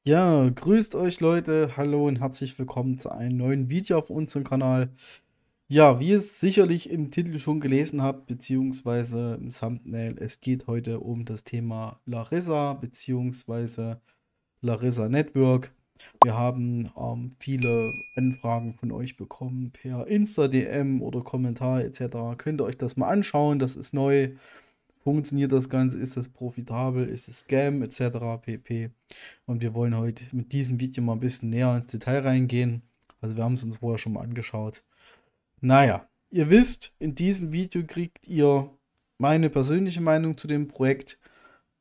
Ja, grüßt euch Leute, hallo und herzlich willkommen zu einem neuen Video auf unserem Kanal. Ja, wie ihr es sicherlich im Titel schon gelesen habt, beziehungsweise im Thumbnail, es geht heute um das Thema Larissa, beziehungsweise Larissa Network. Wir haben viele Anfragen von euch bekommen per Insta-DM oder Kommentar etc. Könnt ihr euch das mal anschauen, das ist neu. Funktioniert das Ganze? Ist es profitabel? Ist es Scam etc. pp. Und wir wollen heute mit diesem Video mal ein bisschen näher ins Detail reingehen. Also wir haben es uns vorher schon mal angeschaut. Naja, ihr wisst, in diesem Video kriegt ihr meine persönliche Meinung zu dem Projekt.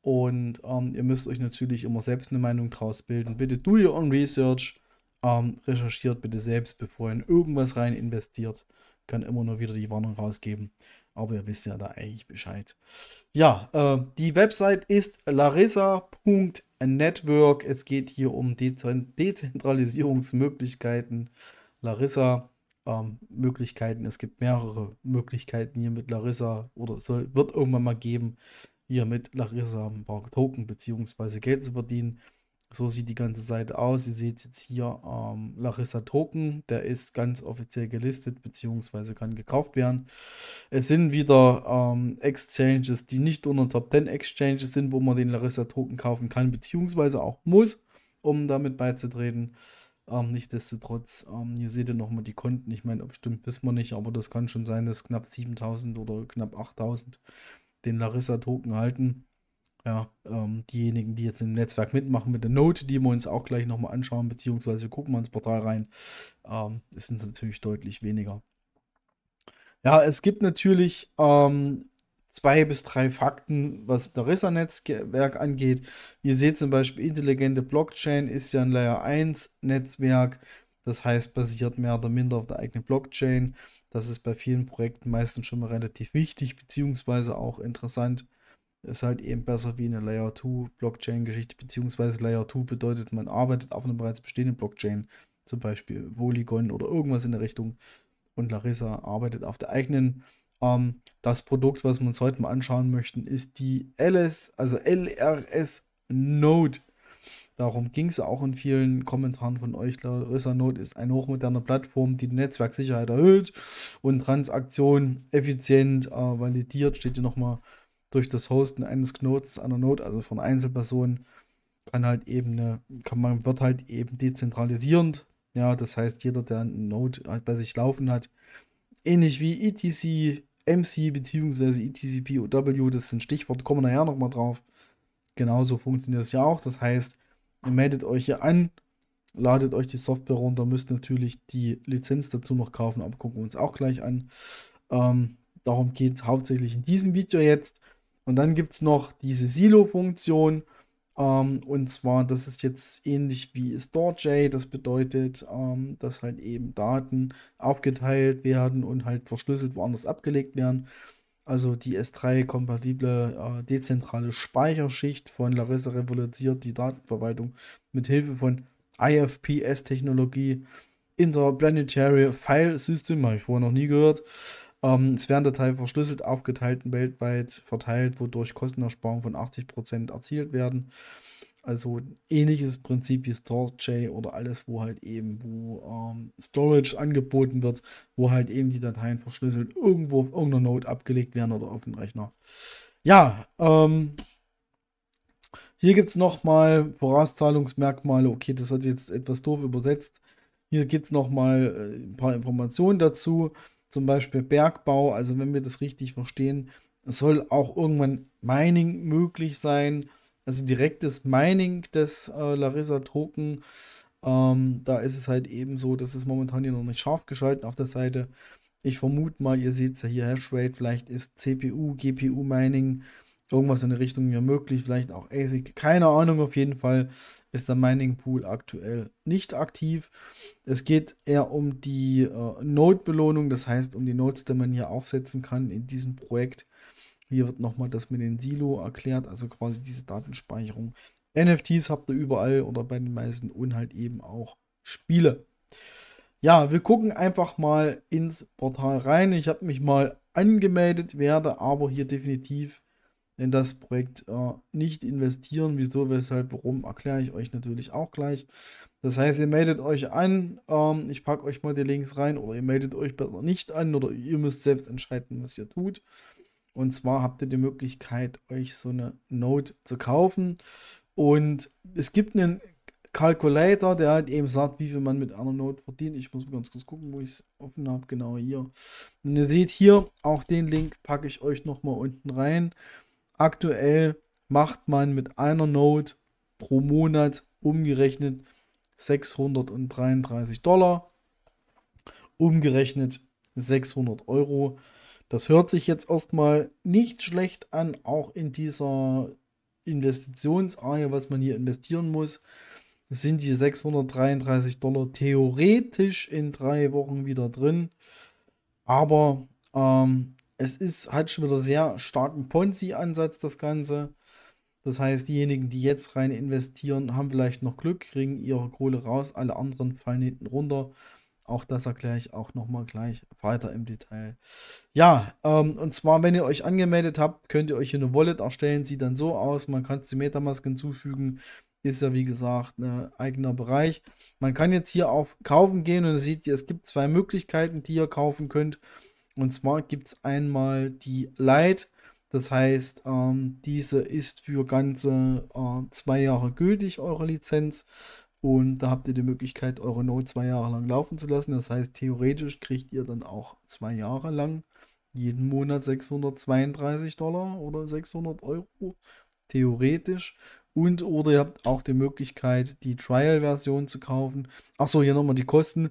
Und ihr müsst euch natürlich immer selbst eine Meinung draus bilden. Bitte do your own research. Recherchiert bitte selbst, bevor ihr in irgendwas rein investiert. Kann immer nur wieder die Warnung rausgeben. Aber ihr wisst ja da eigentlich Bescheid. Ja, die Website ist larissa.network. Es geht hier um Dezentralisierungsmöglichkeiten. Larissa Möglichkeiten. Es gibt mehrere Möglichkeiten hier mit Larissa oder wird irgendwann mal geben, hier mit Larissa ein paar Token bzw. Geld zu verdienen. So sieht die ganze Seite aus. Ihr seht jetzt hier Larissa Token. Der ist ganz offiziell gelistet bzw. kann gekauft werden. Es sind wieder Exchanges, die nicht unter Top 10 Exchanges sind, wo man den Larissa Token kaufen kann bzw. auch muss, um damit beizutreten. Nichtsdestotrotz, hier seht ihr nochmal die Konten. Ich meine, ob stimmt, wissen wir nicht, aber das kann schon sein, dass knapp 7000 oder knapp 8000 den Larissa Token halten. Ja, diejenigen, die jetzt im Netzwerk mitmachen mit der Note, die wir uns auch gleich nochmal anschauen, beziehungsweise gucken wir ins Portal rein, sind es natürlich deutlich weniger. Ja, es gibt natürlich 2 bis 3 Fakten, was Larissa-Netzwerk angeht. Ihr seht zum Beispiel, intelligente Blockchain ist ja ein Layer 1 Netzwerk. Das heißt, basiert mehr oder minder auf der eigenen Blockchain. Das ist bei vielen Projekten meistens schon mal relativ wichtig, beziehungsweise auch interessant. Ist halt eben besser wie eine Layer 2 Blockchain-Geschichte, beziehungsweise Layer 2 bedeutet, man arbeitet auf einer bereits bestehenden Blockchain, zum Beispiel Polygon oder irgendwas in der Richtung. Und Larissa arbeitet auf der eigenen. Das Produkt, was wir uns heute mal anschauen möchten, ist die LRS Node. Darum ging es auch in vielen Kommentaren von euch. Larissa Node ist eine hochmoderne Plattform, die Netzwerksicherheit erhöht und Transaktionen effizient validiert. Steht hier nochmal durch das Hosten eines Knotes einer Node, also von Einzelpersonen, wird halt eben dezentralisierend. Ja, das heißt, jeder, der eine Node halt bei sich laufen hat, ähnlich wie ETC, MC bzw. ETC POW, das ist ein Stichwort, kommen wir nachher nochmal drauf. Genauso funktioniert es ja auch. Das heißt, ihr meldet euch hier an, ladet euch die Software runter, müsst natürlich die Lizenz dazu noch kaufen, aber gucken wir uns auch gleich an. Darum geht es hauptsächlich in diesem Video jetzt. Und dann gibt es noch diese Silo-Funktion. Und zwar, das ist jetzt ähnlich wie StoreJ. Das bedeutet, dass halt eben Daten aufgeteilt werden und halt verschlüsselt woanders abgelegt werden. Also die S3-kompatible dezentrale Speicherschicht von Larissa revolutioniert die Datenverwaltung mit Hilfe von IFPS-Technologie. Interplanetary File System, habe ich vorher noch nie gehört. Es werden Dateien verschlüsselt aufgeteilt und weltweit verteilt, wodurch Kostenersparungen von 80% erzielt werden. Also ähnliches Prinzip wie StoreJ oder alles, wo Storage angeboten wird, wo halt eben die Dateien verschlüsselt irgendwo auf irgendeiner Node abgelegt werden oder auf dem Rechner. Ja, hier gibt es nochmal Vorauszahlungsmerkmale. Okay, das hat jetzt etwas doof übersetzt. Hier gibt es nochmal ein paar Informationen dazu. Zum Beispiel Bergbau. Also wenn wir das richtig verstehen, es soll auch irgendwann Mining möglich sein. Also direktes Mining des Larissa Token. Da ist es halt eben so, das ist momentan hier noch nicht scharf geschalten auf der Seite. Ich vermute mal, ihr seht es ja hier, Hashrate, vielleicht ist CPU, GPU Mining irgendwas in der Richtung ja möglich, vielleicht auch ASIC, keine Ahnung, auf jeden Fall ist der Mining Pool aktuell nicht aktiv. Es geht eher um die Node-Belohnung, das heißt um die Nodes, die man hier aufsetzen kann in diesem Projekt. Hier wird nochmal das mit den Silo erklärt, also quasi diese Datenspeicherung. NFTs habt ihr überall oder bei den meisten und halt eben auch Spiele. Ja, wir gucken einfach mal ins Portal rein. Ich habe mich mal angemeldet, werde aber hier definitiv in das Projekt nicht investieren. Wieso, weshalb, warum, erkläre ich euch natürlich auch gleich. Das heißt, ihr meldet euch an, ich packe euch mal die Links rein, oder ihr meldet euch besser nicht an, oder ihr müsst selbst entscheiden, was ihr tut. Und zwar habt ihr die Möglichkeit, euch so eine Node zu kaufen. Und es gibt einen Calculator, der halt eben sagt, wie viel man mit einer Node verdient. Ich muss mal ganz kurz gucken, wo ich es offen habe. Genau hier. Und ihr seht hier, auch den Link packe ich euch nochmal unten rein. Aktuell macht man mit einer Node pro Monat umgerechnet $633. Umgerechnet 600 Euro. Das hört sich jetzt erstmal nicht schlecht an, auch in dieser Investitionsreihe, was man hier investieren muss. Sind die $633 theoretisch in 3 Wochen wieder drin. Aber es ist halt schon wieder sehr starken Ponzi-Ansatz, das Ganze. Das heißt, diejenigen, die jetzt rein investieren, haben vielleicht noch Glück, kriegen ihre Kohle raus, alle anderen fallen hinten runter. Auch das erkläre ich auch nochmal gleich weiter im Detail. Ja, und zwar, wenn ihr euch angemeldet habt, könnt ihr euch hier eine Wallet erstellen. Sieht dann so aus. Man kann es zu Metamask hinzufügen. Ist ja wie gesagt ein eigener Bereich. Man kann jetzt hier auf Kaufen gehen und ihr seht, es gibt 2 Möglichkeiten, die ihr kaufen könnt. Und zwar gibt es einmal die Lite. Das heißt, diese ist für ganze 2 Jahre gültig, eure Lizenz. Und da habt ihr die Möglichkeit, eure Node 2 Jahre lang laufen zu lassen. Das heißt, theoretisch kriegt ihr dann auch 2 Jahre lang jeden Monat $632 oder 600 Euro. Theoretisch. Und oder ihr habt auch die Möglichkeit, die Trial-Version zu kaufen. Achso, hier nochmal die Kosten.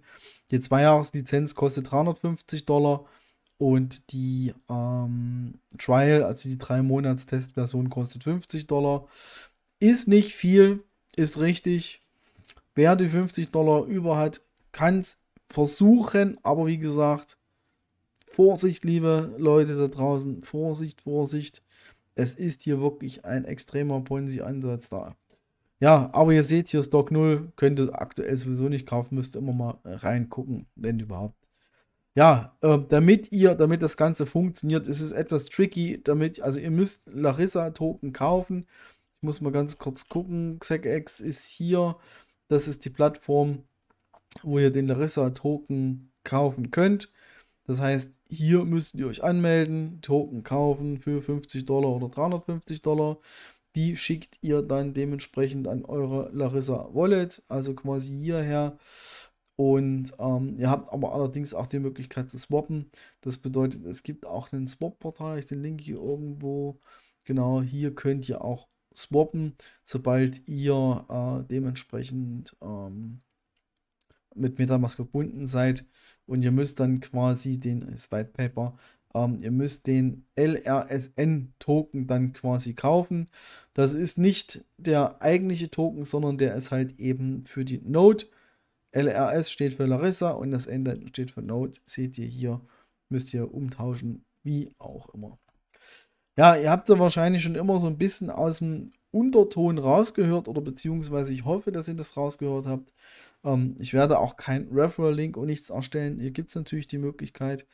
Die 2-Jahres-Lizenz kostet $350 und die Trial, also die 3-Monats-Testversion, kostet $50. Ist nicht viel, ist richtig. Wer die $50 über hat, kann es versuchen, aber wie gesagt, Vorsicht, liebe Leute da draußen, Vorsicht, Vorsicht. Es ist hier wirklich ein extremer Ponzi-Ansatz da. Ja, aber ihr seht hier Stock 0, könnt ihr aktuell sowieso nicht kaufen, müsst ihr immer mal reingucken, wenn überhaupt. Ja, damit das Ganze funktioniert, ist es etwas tricky, also ihr müsst Larissa-Token kaufen. Ich muss mal ganz kurz gucken, XeckX ist hier. Das ist die Plattform, wo ihr den Larissa-Token kaufen könnt. Das heißt, hier müsst ihr euch anmelden, Token kaufen für $50 oder $350. Die schickt ihr dann dementsprechend an eure Larissa Wallet, also quasi hierher. Und ihr habt aber allerdings auch die Möglichkeit zu swappen. Das bedeutet, es gibt auch einen Swap-Portal, ich den Link hier irgendwo. Genau, hier könnt ihr auch swappen, sobald ihr dementsprechend mit Metamask verbunden seid. Und ihr müsst dann quasi das White Paper, ihr müsst den LRSN-Token dann quasi kaufen. Das ist nicht der eigentliche Token, sondern der ist halt eben für die Node. LRS steht für Larissa und das N steht für Node. Seht ihr hier, müsst ihr umtauschen, wie auch immer. Ja, ihr habt ja wahrscheinlich schon immer so ein bisschen aus dem Unterton rausgehört oder beziehungsweise ich hoffe, dass ihr das rausgehört habt. Ich werde auch kein Referral-Link und nichts erstellen. Hier gibt es natürlich die Möglichkeit.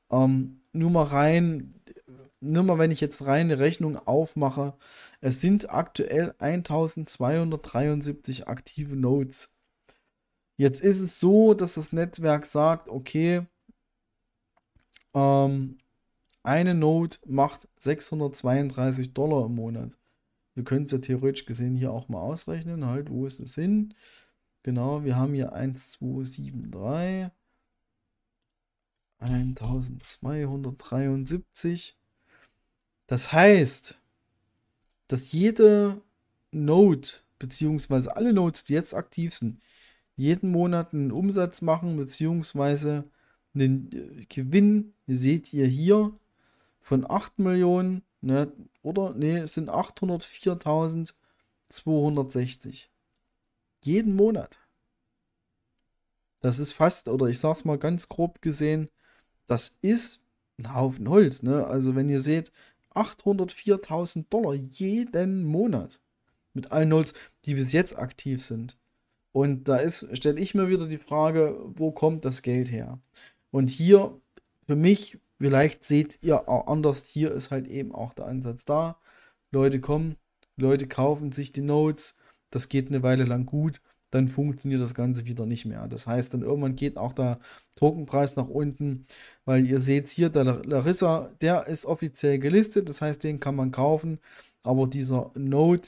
Nur mal, wenn ich jetzt rein eine Rechnung aufmache, es sind aktuell 1273 aktive Nodes. Jetzt ist es so, dass das Netzwerk sagt, okay, eine Node macht $632 im Monat. Wir können es ja theoretisch gesehen hier auch mal ausrechnen. Halt, wo ist es hin? Genau, wir haben hier 1273. 1273. Das heißt, dass jede Node, beziehungsweise alle Nodes, die jetzt aktiv sind, jeden Monat einen Umsatz machen, beziehungsweise einen Gewinn, seht ihr hier, von 8 Millionen, ne, oder? Ne, es sind 804.260. Jeden Monat. Das ist fast, oder ich sag's mal ganz grob gesehen, das ist ein Haufen Holz, ne? Also wenn ihr seht, $804.000 jeden Monat mit allen Nodes, die bis jetzt aktiv sind. Und da stelle ich mir wieder die Frage, wo kommt das Geld her? Und hier, für mich, vielleicht seht ihr auch anders, hier ist halt eben auch der Ansatz da. Leute kommen, Leute kaufen sich die Nodes, das geht eine Weile lang gut, dann funktioniert das Ganze wieder nicht mehr. Das heißt, dann irgendwann geht auch der Tokenpreis nach unten, weil ihr seht hier, der Larissa, der ist offiziell gelistet, das heißt, den kann man kaufen, aber dieser Node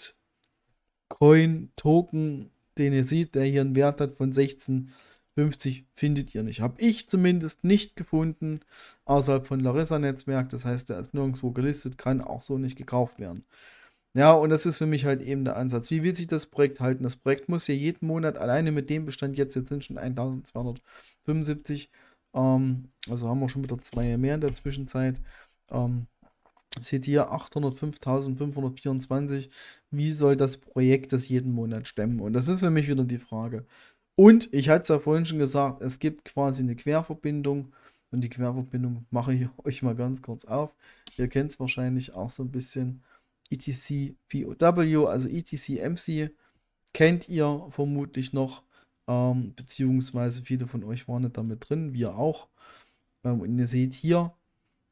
Coin Token, den ihr seht, der hier einen Wert hat von 16,50, findet ihr nicht. Habe ich zumindest nicht gefunden, außerhalb von Larissa-Netzwerk. Das heißt, der ist nirgendwo gelistet, kann auch so nicht gekauft werden. Ja, und das ist für mich halt eben der Ansatz. Wie will sich das Projekt halten? Das Projekt muss ja jeden Monat alleine mit dem Bestand jetzt sind schon 1275. Also haben wir schon wieder 2 mehr in der Zwischenzeit. Seht ihr 805.524. Wie soll das Projekt das jeden Monat stemmen? Und das ist für mich wieder die Frage. Und ich hatte es ja vorhin schon gesagt, es gibt quasi eine Querverbindung. Und die Querverbindung mache ich euch mal ganz kurz auf. Ihr kennt es wahrscheinlich auch so ein bisschen. ETC POW, also ETC MC, kennt ihr vermutlich noch. Beziehungsweise viele von euch waren nicht damit drin, wir auch. Und ihr seht hier,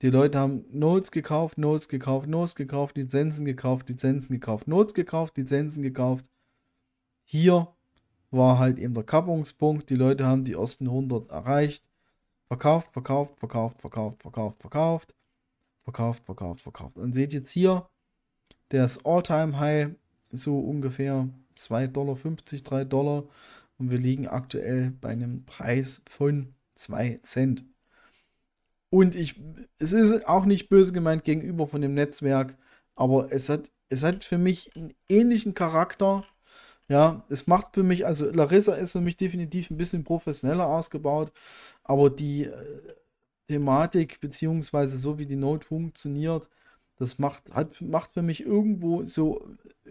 die Leute haben Nodes gekauft, Nodes gekauft, Nodes gekauft, Lizenzen gekauft, Lizenzen gekauft, Nodes gekauft, Lizenzen gekauft. Hier war halt eben der Kappungspunkt. Die Leute haben die ersten 100 erreicht. Verkauft, verkauft, verkauft, verkauft, verkauft, verkauft. Verkauft, verkauft, verkauft. Und seht jetzt hier, der ist All-Time-High, so ungefähr $2,50, $3. Und wir liegen aktuell bei einem Preis von 2 Cent. Und es ist auch nicht böse gemeint gegenüber von dem Netzwerk, aber es hat für mich einen ähnlichen Charakter. Ja, es macht für mich, also Larissa ist für mich definitiv ein bisschen professioneller ausgebaut, aber die Thematik, beziehungsweise so wie die Node funktioniert, das macht für mich irgendwo so,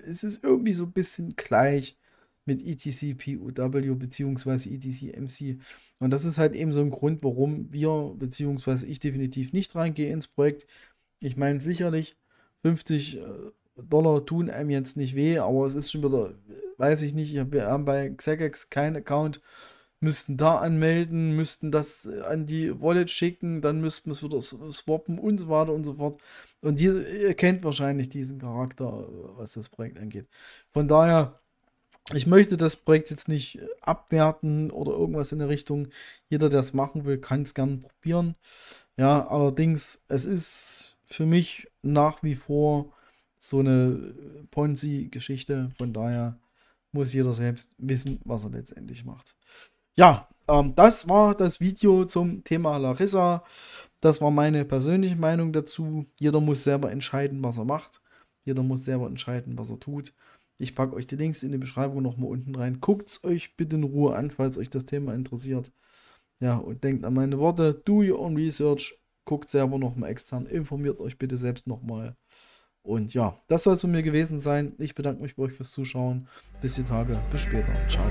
es ist irgendwie so ein bisschen gleich mit ETC POW beziehungsweise ETC MC. Und das ist halt eben so ein Grund, warum wir, beziehungsweise ich definitiv nicht reingehe ins Projekt. Ich meine, sicherlich 50 Dollar tun einem jetzt nicht weh, aber es ist schon wieder, weiß ich nicht, wir haben bei Xegex keinen Account, müssten da anmelden, müssten das an die Wallet schicken, dann müssten wir es wieder swappen und so weiter und so fort. Und ihr kennt wahrscheinlich diesen Charakter, was das Projekt angeht. Von daher, ich möchte das Projekt jetzt nicht abwerten oder irgendwas in der Richtung. Jeder, der es machen will, kann es gerne probieren. Ja, allerdings, es ist für mich nach wie vor so eine Ponzi-Geschichte. Von daher muss jeder selbst wissen, was er letztendlich macht. Ja, das war das Video zum Thema Larissa. Das war meine persönliche Meinung dazu. Jeder muss selber entscheiden, was er macht. Jeder muss selber entscheiden, was er tut. Ich packe euch die Links in die Beschreibung nochmal unten rein. Guckt es euch bitte in Ruhe an, falls euch das Thema interessiert. Ja, und denkt an meine Worte. Do your own research. Guckt selber nochmal extern. Informiert euch bitte selbst nochmal. Und ja, das soll es von mir gewesen sein. Ich bedanke mich bei euch fürs Zuschauen. Bis die Tage. Bis später. Ciao.